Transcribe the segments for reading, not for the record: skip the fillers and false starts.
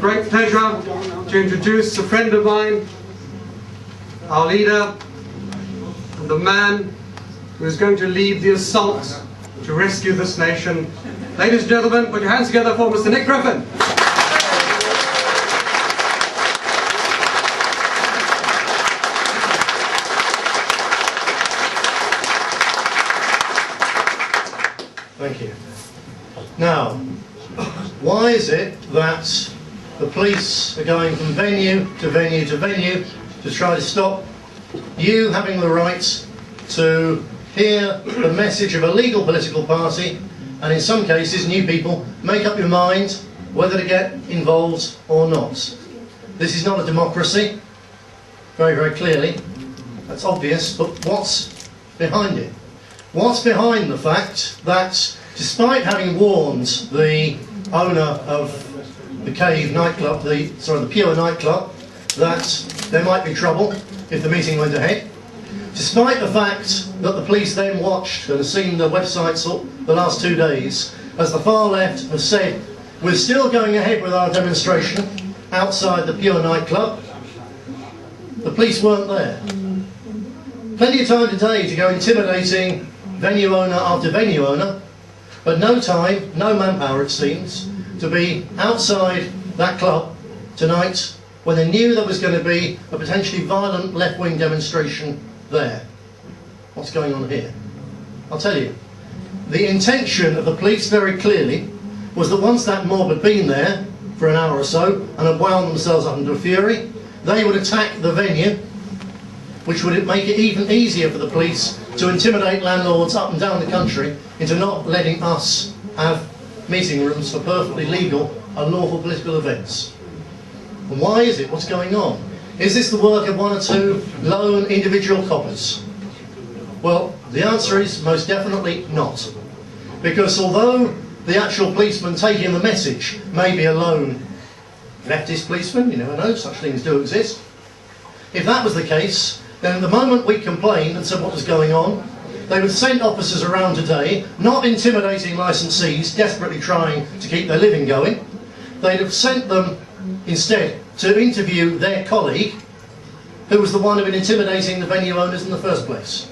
great pleasure to introduce a friend of mine, our leader, and the man who is going to lead the assault to rescue this nation. Ladies and gentlemen, put your hands together for Mr. Nick Griffin. Thank you. Now, why is it that the police are going from venue to venue to venue to try to stop you having the right to hear the message of a legal political party, and in some cases, new people make up your mind whether to get involved or not? This is not a democracy, very, very clearly. That's obvious, but what's behind it? What's behind the fact that, despite having warned the owner of the Cave nightclub, the Pure nightclub, that there might be trouble if the meeting went ahead, despite the fact that the police then watched and have seen the websites the last 2 days, as the far left have said, we're still going ahead with our demonstration outside the Pure nightclub, the police weren't there. Plenty of time today to go intimidating venue owner after venue owner, but no time, no manpower it seems, to be outside that club tonight when they knew there was going to be a potentially violent left-wing demonstration there. What's going on here? I'll tell you. The intention of the police very clearly was that once that mob had been there for an hour or so and had wound themselves up into a fury, they would attack the venue, which would make it even easier for the police to intimidate landlords up and down the country into not letting us have meeting rooms for perfectly legal and lawful political events. And why is it? What's going on? Is this the work of one or two lone individual coppers? Well, the answer is most definitely not. Because although the actual policeman taking the message may be a lone leftist policeman, you never know, such things do exist. If that was the case, then the moment we complained and said what was going on, they would send officers around today, not intimidating licensees desperately trying to keep their living going. They'd have sent them instead to interview their colleague, who was the one who had been intimidating the venue owners in the first place.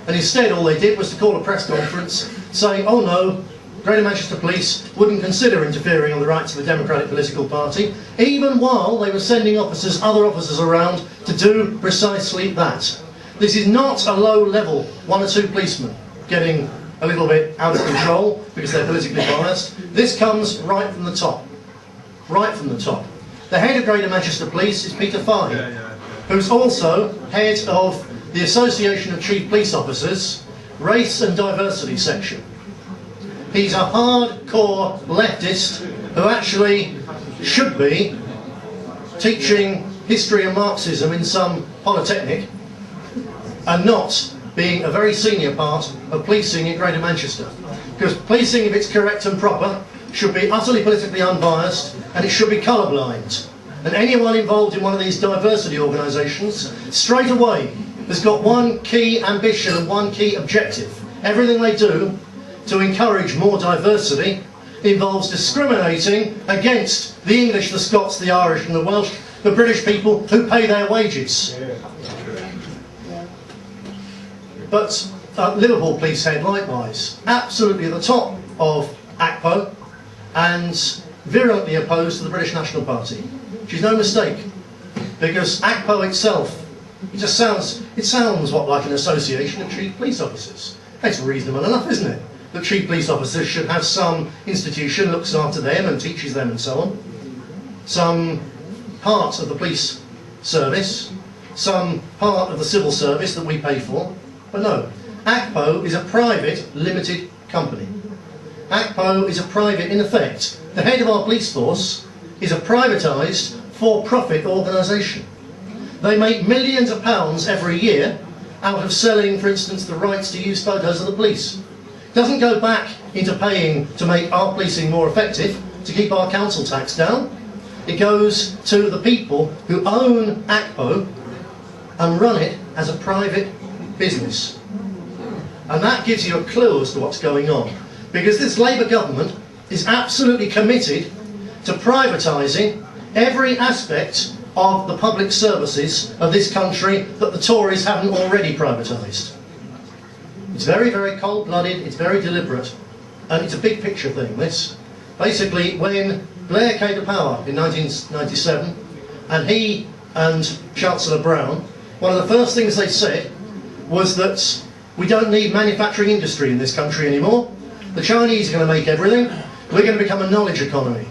And instead all they did was to call a press conference saying, oh no, Greater Manchester Police wouldn't consider interfering on the rights of a democratic political party, even while they were sending other officers around to do precisely that. This is not a low-level one or two policemen getting a little bit out of control because they're politically biased. This comes right from the top. Right from the top. The head of Greater Manchester Police is Peter Fine, who's also head of the Association of Chief Police Officers, Race and Diversity Section. He's a hardcore leftist who actually should be teaching history and Marxism in some polytechnic and not being a very senior part of policing in Greater Manchester. Because policing, if it's correct and proper, should be utterly politically unbiased and it should be colourblind. And anyone involved in one of these diversity organisations straight away has got one key ambition and one key objective. Everything they do to encourage more diversity involves discriminating against the English, the Scots, the Irish and the Welsh, the British people who pay their wages. But Liverpool Police Head likewise, absolutely at the top of ACPO and virulently opposed to the British National Party. Which is no mistake, because ACPO itself, it sounds what, like an association of chief police officers. It's reasonable enough, isn't it? That chief police officers should have some institution that looks after them and teaches them and so on. Some part of the police service, some part of the civil service that we pay for. But no, ACPO is a private, limited company. ACPO is a private, in effect, the head of our police force is a privatised, for-profit organisation. They make millions of pounds every year out of selling, for instance, the rights to use photos of the police. It doesn't go back into paying to make our policing more effective, to keep our council tax down. It goes to the people who own ACPO and run it as a private business. And that gives you a clue as to what's going on. Because this Labour government is absolutely committed to privatising every aspect of the public services of this country that the Tories haven't already privatised. It's very, very cold-blooded, it's very deliberate, and it's a big picture thing, this. Basically, when Blair came to power in 1997, and he and Chancellor Brown, one of the first things they said was that we don't need manufacturing industry in this country anymore. The Chinese are going to make everything. We're going to become a knowledge economy.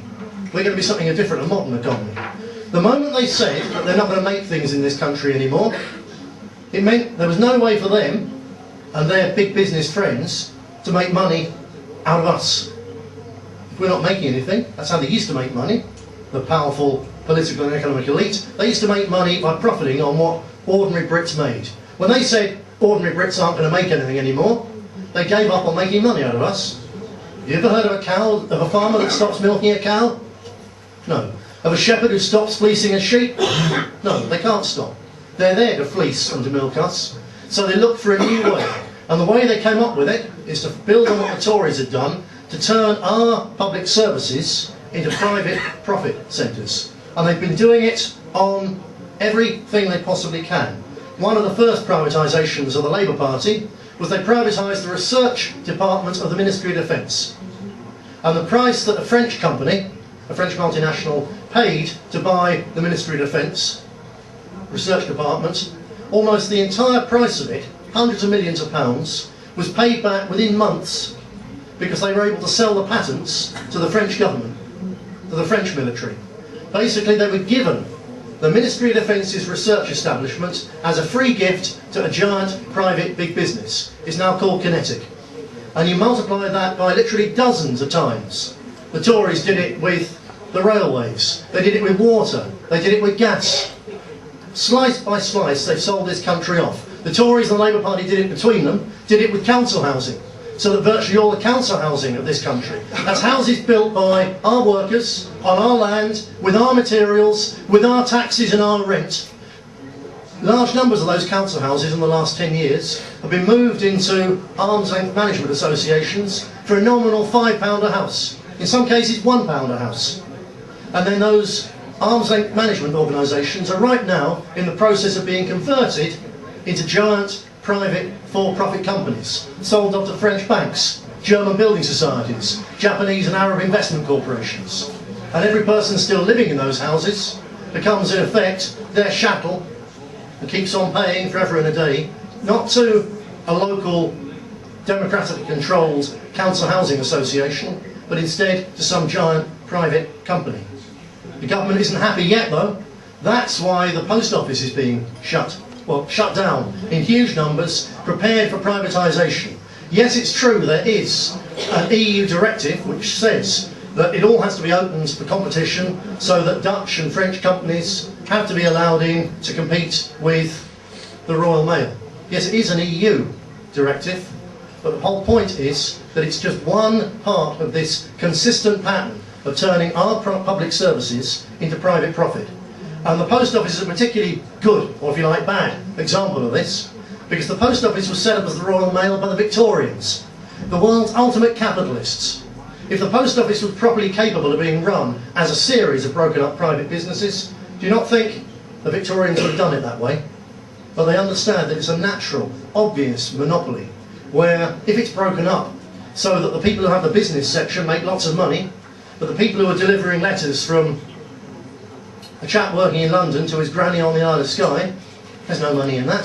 We're going to be something different, a modern economy. The moment they said that they're not going to make things in this country anymore, it meant there was no way for them and their big business friends to make money out of us. If we're not making anything, that's how they used to make money, the powerful political and economic elite. They used to make money by profiting on what ordinary Brits made. When they said ordinary Brits aren't going to make anything anymore, they gave up on making money out of us. Have you ever heard of a cow, of a farmer that stops milking a cow? No. Of a shepherd who stops fleecing a sheep? No, they can't stop. They're there to fleece and to milk us. So they looked for a new way. And the way they came up with it is to build on what the Tories had done, to turn our public services into private profit centres. And they've been doing it on everything they possibly can. One of the first privatisations of the Labour Party was they privatised the research department of the Ministry of Defence. And the price that a French company, a French multinational, paid to buy the Ministry of Defence research department, almost the entire price of it, hundreds of millions of pounds, was paid back within months because they were able to sell the patents to the French government, to the French military. Basically, they were given the Ministry of Defence's research establishment as a free gift to a giant private big business. It's now called Kinetic. And you multiply that by literally dozens of times. The Tories did it with the railways, they did it with water, they did it with gas. Slice by slice, they've sold this country off. The Tories and the Labour Party did it between them, did it with council housing. So that virtually all the council housing of this country, that's houses built by our workers, on our land, with our materials, with our taxes and our rent. Large numbers of those council houses in the last 10 years have been moved into arm's length management associations for a nominal £5 a house. In some cases £1 a house. And then those arm's length management organisations are right now in the process of being converted into giant private for-profit companies, sold off to French banks, German building societies, Japanese and Arab investment corporations. And every person still living in those houses becomes in effect their chattel and keeps on paying forever and a day, not to a local democratically controlled council housing association, but instead to some giant private company. The government isn't happy yet though. That's why the post office is being shut down in huge numbers, prepared for privatisation. Yes, it's true there is an EU directive which says that it all has to be opened for competition so that Dutch and French companies have to be allowed in to compete with the Royal Mail. Yes, it is an EU directive, but the whole point is that it's just one part of this consistent pattern of turning our public services into private profit. And the post office is a particularly good, or if you like bad, example of this, because the post office was set up as the Royal Mail by the Victorians, the world's ultimate capitalists. If the post office was properly capable of being run as a series of broken up private businesses, do you not think the Victorians would have done it that way? But they understand that it's a natural, obvious monopoly, where if it's broken up so that the people who have the business section make lots of money, but the people who are delivering letters from a chap working in London to his granny on the Isle of Skye, there's no money in that.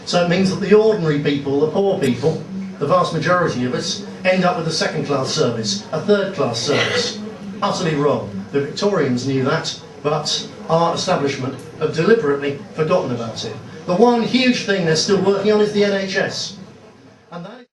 So it means that the ordinary people, the poor people, the vast majority of us, end up with a second-class service, a third-class service. Utterly wrong. The Victorians knew that, but our establishment have deliberately forgotten about it. The one huge thing they're still working on is the NHS.